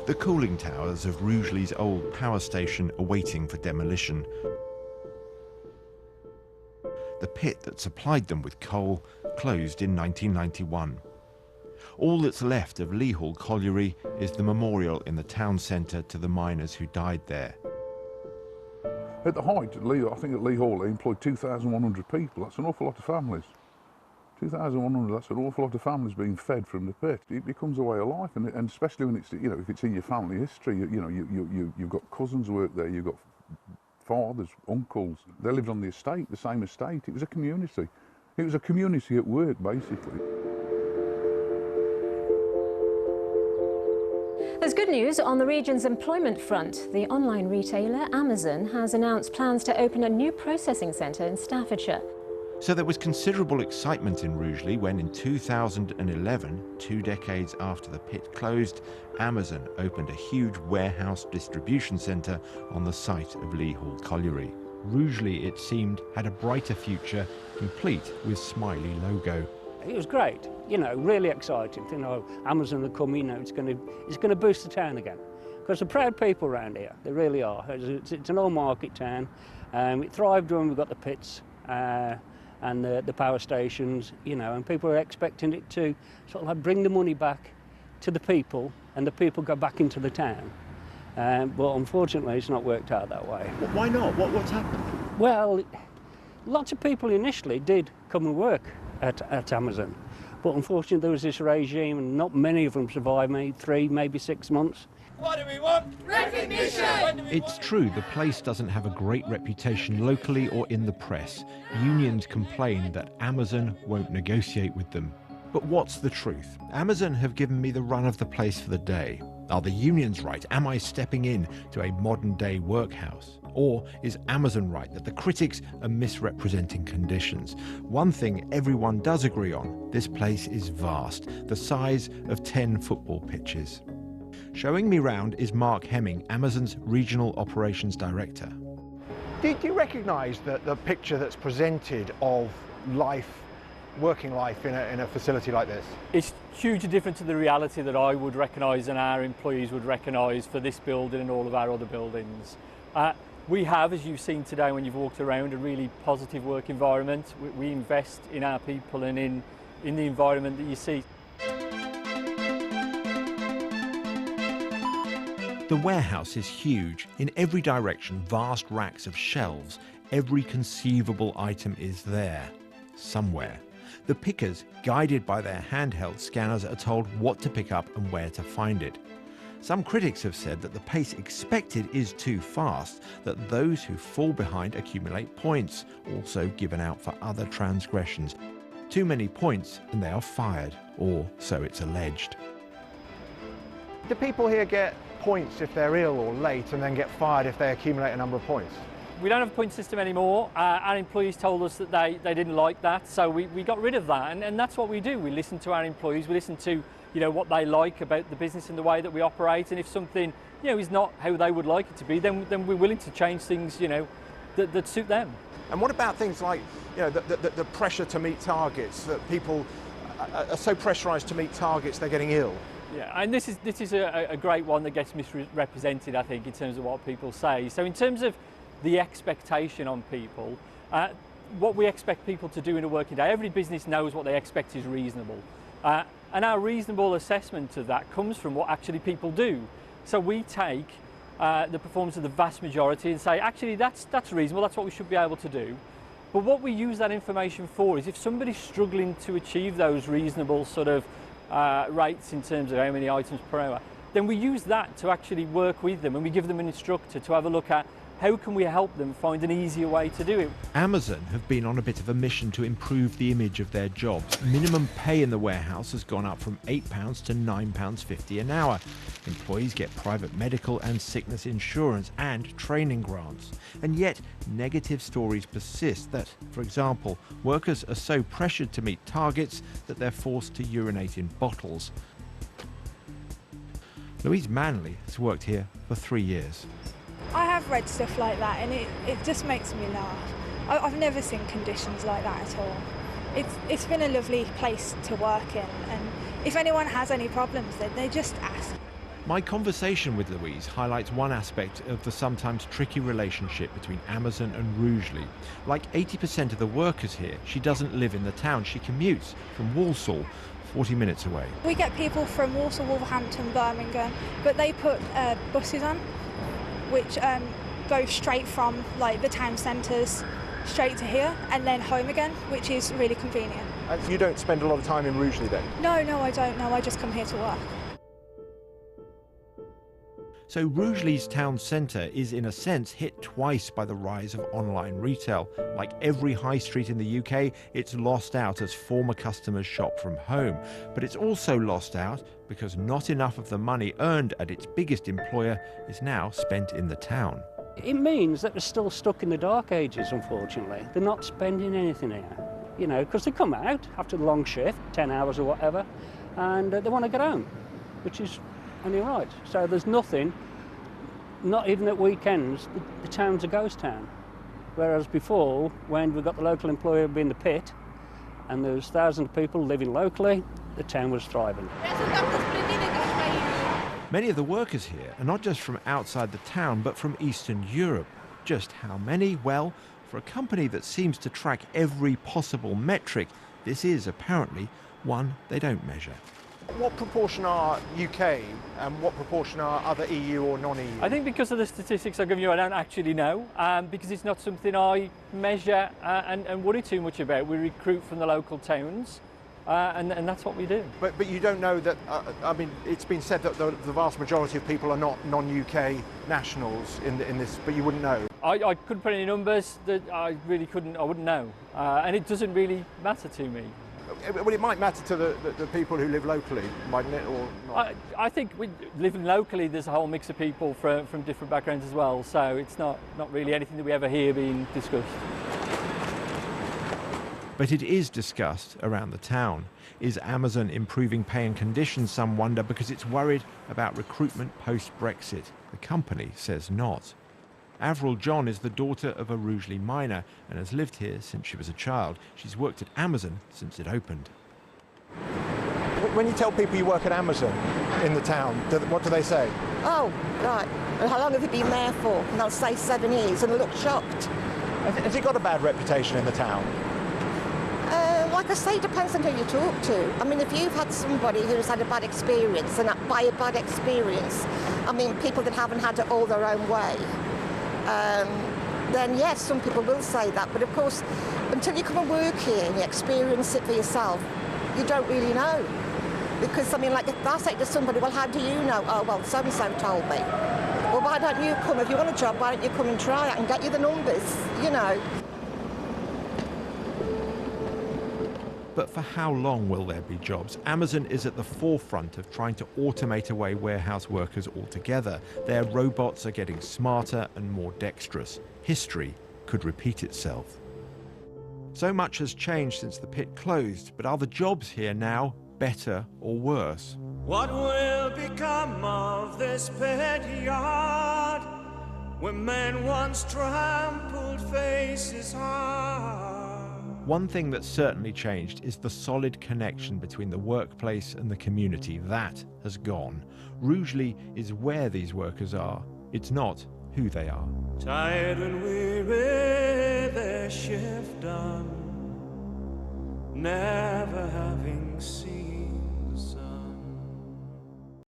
The cooling towers of Rugeley's old power station are waiting for demolition. The pit that supplied them with coal closed in 1991. All that's left of Lea Hall Colliery is the memorial in the town centre to the miners who died there. At the height, I think at Lea Hall they employed 2,100 people. That's an awful lot of families. 2,100, that's an awful lot of families being fed from the pit. It becomes a way of life, and especially when it's, you know, if it's in your family history, you've got cousins who work there, you've got fathers, uncles. They lived on the estate, the same estate. It was a community. It was a community at work, basically. There's good news on the region's employment front. The online retailer Amazon has announced plans to open a new processing centre in Staffordshire. So there was considerable excitement in Rugeley when in 2011, 2 decades after the pit closed, Amazon opened a huge warehouse distribution centre on the site of Lea Hall Colliery. Rugeley, it seemed, had a brighter future, complete with smiley logo. It was great, you know, really exciting. You know, Amazon are coming, you know, it's going to boost the town again. Because they're proud people around here, they really are. It's an old market town. It thrived when we got the pits. And the power stations, you know, and people are expecting it to sort of like bring the money back to the people and the people go back into the town. But unfortunately, it's not worked out that way. Why not? What's happened? Well, lots of people initially did come and work at Amazon, but unfortunately there was this regime and not many of them survived, maybe 3, maybe 6 months. What do we want? Recognition! It's true, the place doesn't have a great reputation locally or in the press. Unions complain that Amazon won't negotiate with them. But what's the truth? Amazon have given me the run of the place for the day. Are the unions right? Am I stepping in to a modern-day workhouse? Or is Amazon right that the critics are misrepresenting conditions? One thing everyone does agree on, this place is vast, the size of 10 football pitches. Showing me round is Mark Hemming, Amazon's Regional Operations Director. Do you recognise the picture that's presented of life, working life in a facility like this? It's hugely different to the reality that I would recognise and our employees would recognise for this building and all of our other buildings. We have, as you've seen today when you've walked around, a really positive work environment. We invest in our people and in the environment that you see. The warehouse is huge. In every direction, vast racks of shelves. Every conceivable item is there, somewhere. The pickers, guided by their handheld scanners, are told what to pick up and where to find it. Some critics have said that the pace expected is too fast, that those who fall behind accumulate points, also given out for other transgressions. Too many points and they are fired, or so it's alleged. Do people here get points if they're ill or late and then get fired if they accumulate a number of points? We don't have a point system anymore. Our employees told us that they didn't like that, so we got rid of that, and that's what we do. We listen to our employees, we listen to, you know, what they like about the business and the way that we operate, and if something, you know, is not how they would like it to be, then we're willing to change things, you know, that suit them. And what about things like, you know, the pressure to meet targets, that people are so pressurised to meet targets they're getting ill? Yeah, and this is a great one that gets misrepresented, I think, in terms of what people say. So in terms of the expectation on people, what we expect people to do in a working day, every business knows what they expect is reasonable. And our reasonable assessment of that comes from what actually people do. So we take the performance of the vast majority and say, actually, that's reasonable, that's what we should be able to do. But what we use that information for is if somebody's struggling to achieve those reasonable sort of rates in terms of how many items per hour, then we use that to actually work with them, and we give them an instructor to have a look at how can we help them find an easier way to do it. Amazon have been on a bit of a mission to improve the image of their jobs. Minimum pay in the warehouse has gone up from £8 to £9.50 an hour. Employees get private medical and sickness insurance and training grants. And yet, negative stories persist that, for example, workers are so pressured to meet targets that they're forced to urinate in bottles. Louise Manley has worked here for 3 years. I have read stuff like that, and it just makes me laugh. I've never seen conditions like that at all. It's been a lovely place to work in, and if anyone has any problems, then they just ask. My conversation with Louise highlights one aspect of the sometimes tricky relationship between Amazon and Rugeley. Like 80% of the workers here, she doesn't live in the town. She commutes from Walsall, 40 minutes away. We get people from Walsall, Wolverhampton, Birmingham, but they put buses on, which go straight from like the town centres straight to here and then home again, which is really convenient. And you don't spend a lot of time in Rugeley then? No, I don't. No, I just come here to work. So Rugeley's town centre is in a sense hit twice by the rise of online retail. Like every high street in the UK, it's lost out as former customers shop from home. But it's also lost out because not enough of the money earned at its biggest employer is now spent in the town. It means that they're still stuck in the dark ages, unfortunately. They're not spending anything here, you know, because they come out after the long shift, 10 hours or whatever, and they want to get home, which is only right. So there's nothing, not even at weekends, the town's a ghost town. Whereas before, when we got the local employer being the pit, and there's thousands of people living locally, the town was thriving. Many of the workers here are not just from outside the town, but from Eastern Europe. Just how many? Well, for a company that seems to track every possible metric, this is apparently one they don't measure. What proportion are UK and what proportion are other EU or non-EU? I think because of the statistics I've given you, I don't actually know, because it's not something I measure and worry too much about. We recruit from the local towns, and that's what we do. But you don't know that, I mean, it's been said that the vast majority of people are not non-UK nationals in this, but you wouldn't know. I couldn't put any numbers, that I really couldn't, I wouldn't know. And it doesn't really matter to me. Well, it might matter to the people who live locally, mightn't it, or not? I think living locally, there's a whole mix of people from different backgrounds as well, so it's not really anything that we ever hear being discussed. But it is discussed around the town. Is Amazon improving pay and conditions, some wonder, because it's worried about recruitment post-Brexit? The company says not. Avril John is the daughter of a Rugeley miner and has lived here since she was a child. She's worked at Amazon since it opened. When you tell people you work at Amazon in the town, what do they say? Oh, right. And how long have you been there for? And they'll say 7 years and look shocked. Has it got a bad reputation in the town? Like I say, it depends on who you talk to. I mean, if you've had somebody who's had a bad experience, and by a bad experience, I mean people that haven't had it all their own way, then yes, some people will say that. But of course, until you come and work here and you experience it for yourself, you don't really know. Because, I mean, like if I say to somebody, well, how do you know? Oh, well, so-and-so told me. Well, why don't you come? If you want a job, why don't you come and try it and get you the numbers, you know? But for how long will there be jobs? Amazon is at the forefront of trying to automate away warehouse workers altogether. Their robots are getting smarter and more dexterous. History could repeat itself. So much has changed since the pit closed, but are the jobs here now better or worse? What will become of this pit yard where men once trampled faces hard? One thing that's certainly changed is the solid connection between the workplace and the community. That has gone. Rugeley is where these workers are. It's not who they are. Tired and weary, their shift done, never having